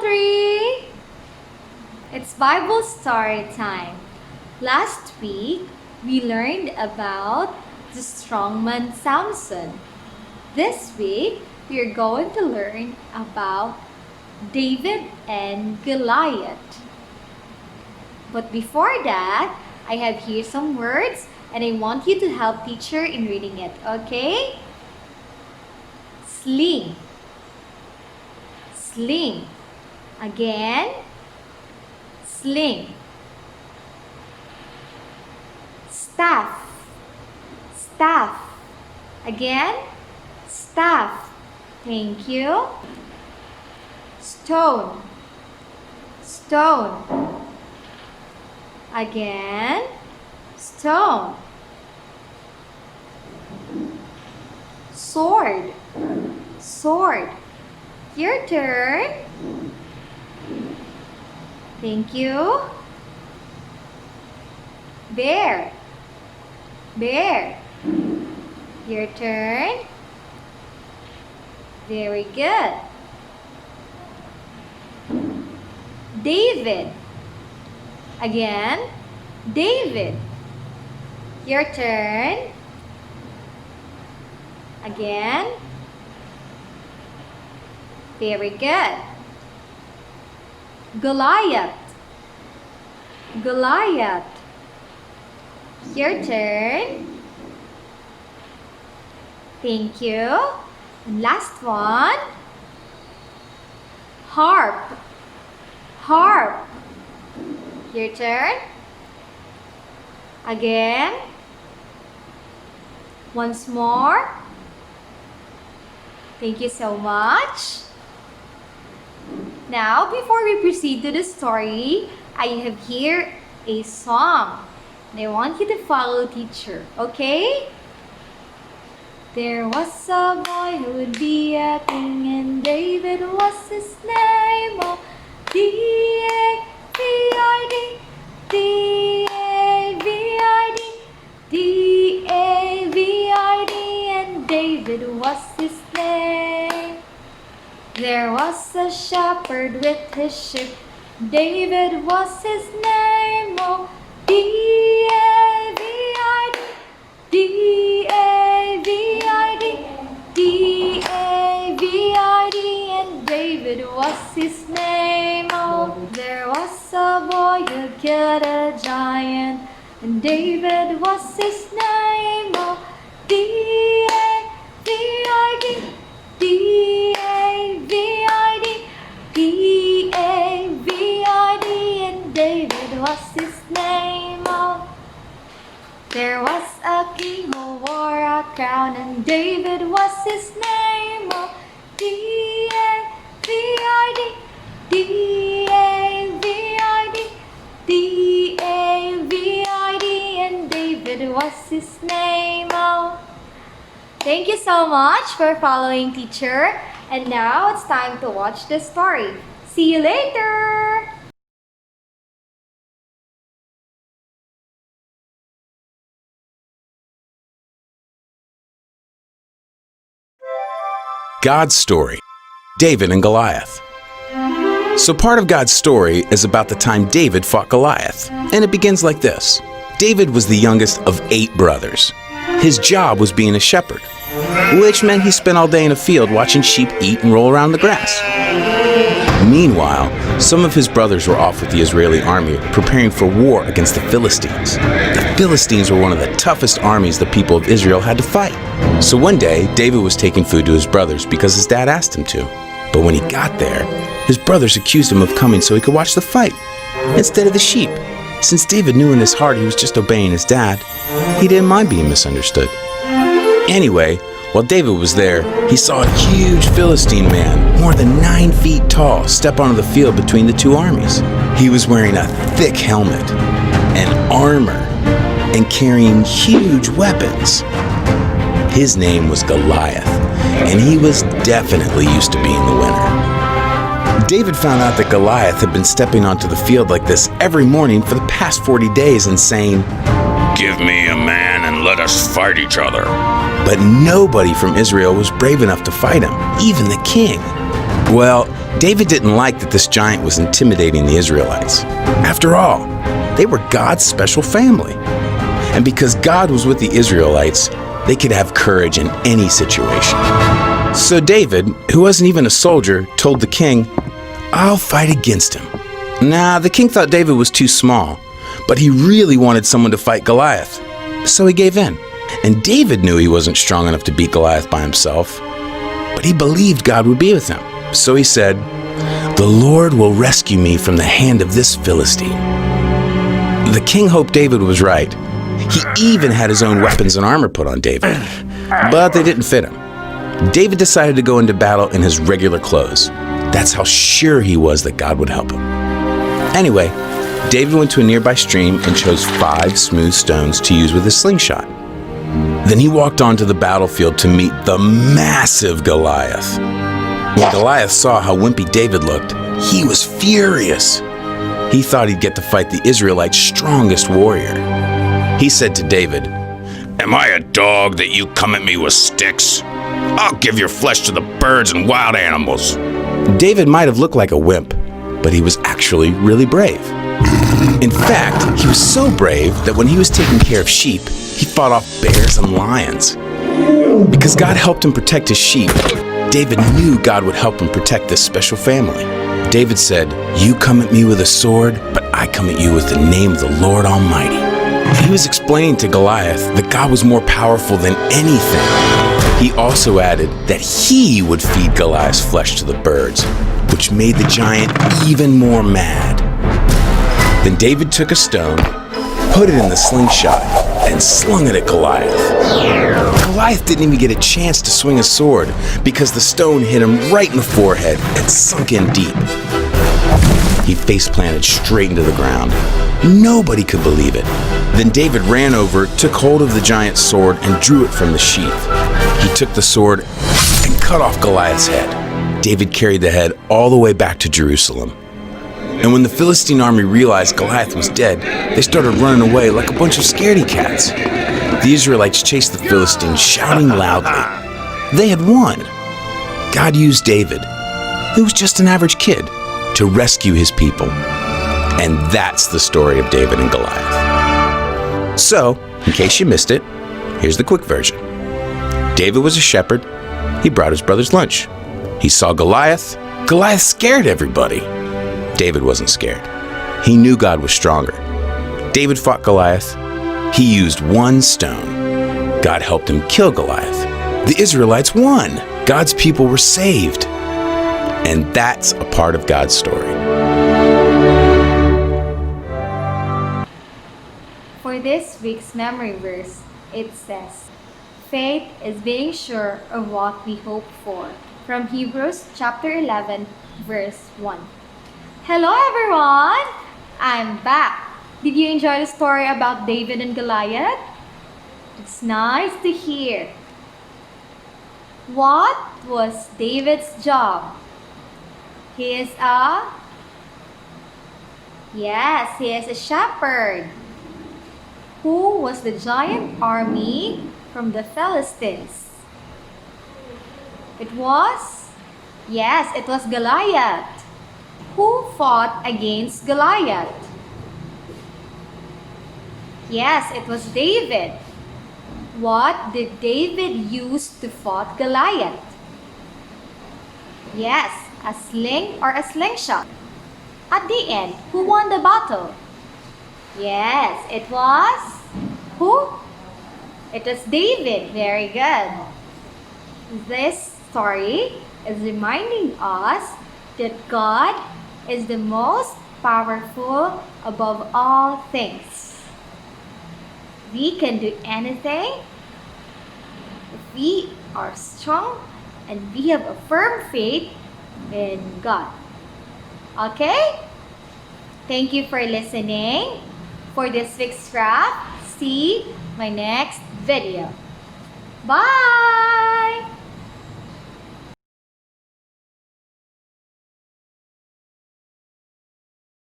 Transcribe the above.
three! It's Bible story time. Last week, we learned about the strongman Samson. This week, we are going to learn about David and Goliath. But before that, I have here some words and I want you to help teacher in reading it, okay? Sling. Sling. Again. Sling. Staff. Staff. Again. Staff. Thank you. Stone. Stone. Again. Stone. Sword. Sword. Your turn. Thank you. Bear. Bear. Your turn. Very good. David. Again. David. Your turn. Again. Very good. Goliath. Goliath. Your turn. Thank you. And last one. Harp. Harp. Your turn. Again. Once more. Thank you so much. Now, before we proceed to the story, I have here a song. And I want you to follow teacher, okay? There was a boy who would be a king, and David was his name. Oh, D-A-V-I-D, D-A-V-I-D, D-A-V-I-D, and David was his name. There was a shepherd with his sheep, David was his name. Oh, D-A-V-I-D, D-A-V-I-D, D-A-V-I-D, and David was his name. Oh, there was a boy who killed a giant, and David was his name. Oh, D-A-V-I-D, D-A-V-I-D, D-A-V-I-D, and David was his name. Oh, there was a king who wore a crown, and David was his name. Oh, D-A-V-I-D, D-A-V-I-D, D-A-V-I-D, and David was his name. Oh. Thank you so much for following teacher. And now it's time to watch the story. See you later! God's story, David and Goliath. So part of God's story is about the time David fought Goliath. And it begins like this. David was the youngest of 8 brothers. His job was being a shepherd, which meant he spent all day in a field watching sheep eat and roll around the grass. Meanwhile, some of his brothers were off with the Israeli army preparing for war against the Philistines. The Philistines were one of the toughest armies the people of Israel had to fight. So one day, David was taking food to his brothers because his dad asked him to. But when he got there, his brothers accused him of coming so he could watch the fight instead of the sheep. Since David knew in his heart he was just obeying his dad, he didn't mind being misunderstood. Anyway, while David was there, he saw a huge Philistine man, more than 9 feet tall, step onto the field between the two armies. He was wearing a thick helmet and armor and carrying huge weapons. His name was Goliath, and he was definitely used to being the winner. David found out that Goliath had been stepping onto the field like this every morning for the past 40 days and saying, "Give me a man and let us fight each other." But nobody from Israel was brave enough to fight him, even the king. Well, David didn't like that this giant was intimidating the Israelites. After all, they were God's special family. And because God was with the Israelites, they could have courage in any situation. So David, who wasn't even a soldier, told the king, "I'll fight against him." Nah, the king thought David was too small, but he really wanted someone to fight Goliath. So he gave in. And David knew he wasn't strong enough to beat Goliath by himself, but he believed God would be with him. So he said, "The Lord will rescue me from the hand of this Philistine." The king hoped David was right. He even had his own weapons and armor put on David, but they didn't fit him. David decided to go into battle in his regular clothes. That's how sure he was that God would help him. Anyway, David went to a nearby stream and chose 5 smooth stones to use with his slingshot. Then he walked onto the battlefield to meet the massive Goliath. When Goliath saw how wimpy David looked, he was furious. He thought he'd get to fight the Israelites' strongest warrior. He said to David, "Am I a dog that you come at me with sticks? I'll give your flesh to the birds and wild animals." David might have looked like a wimp, but he was actually really brave. In fact, he was so brave that when he was taking care of sheep, he fought off bears and lions. Because God helped him protect his sheep, David knew God would help him protect this special family. David said, "You come at me with a sword, but I come at you with the name of the Lord Almighty." He was explaining to Goliath that God was more powerful than anything. He also added that he would feed Goliath's flesh to the birds, which made the giant even more mad. Then David took a stone, put it in the slingshot, and slung it at Goliath. Goliath didn't even get a chance to swing a sword because the stone hit him right in the forehead and sunk in deep. He face-planted straight into the ground. Nobody could believe it. Then David ran over, took hold of the giant's sword, and drew it from the sheath. He took the sword and cut off Goliath's head. David carried the head all the way back to Jerusalem. And when the Philistine army realized Goliath was dead, they started running away like a bunch of scaredy cats. The Israelites chased the Philistines, shouting loudly. They had won. God used David, who was just an average kid, to rescue his people. And that's the story of David and Goliath. So, in case you missed it, here's the quick version. David was a shepherd. He brought his brothers lunch. He saw Goliath. Goliath scared everybody. David wasn't scared. He knew God was stronger. David fought Goliath. He used one stone. God helped him kill Goliath. The Israelites won. God's people were saved. And that's a part of God's story. For this week's memory verse, it says, "Faith is being sure of what we hope for." From Hebrews chapter 11, verse 1. Hello everyone! I'm back. Did you enjoy the story about David and Goliath? It's nice to hear. What was David's job? He is a shepherd. Who was the giant army from the Philistines? It was Goliath. Who fought against Goliath? Yes, it was David. What did David use to fight Goliath? Yes, a sling or a slingshot. At the end, who won the battle? Yes, it was who? It was David. Very good. This story is reminding us that God is the most powerful above all things. We can do anything if we are strong and we have a firm faith in God. Okay? Thank you for listening. For this week's craft, see my next video. Bye!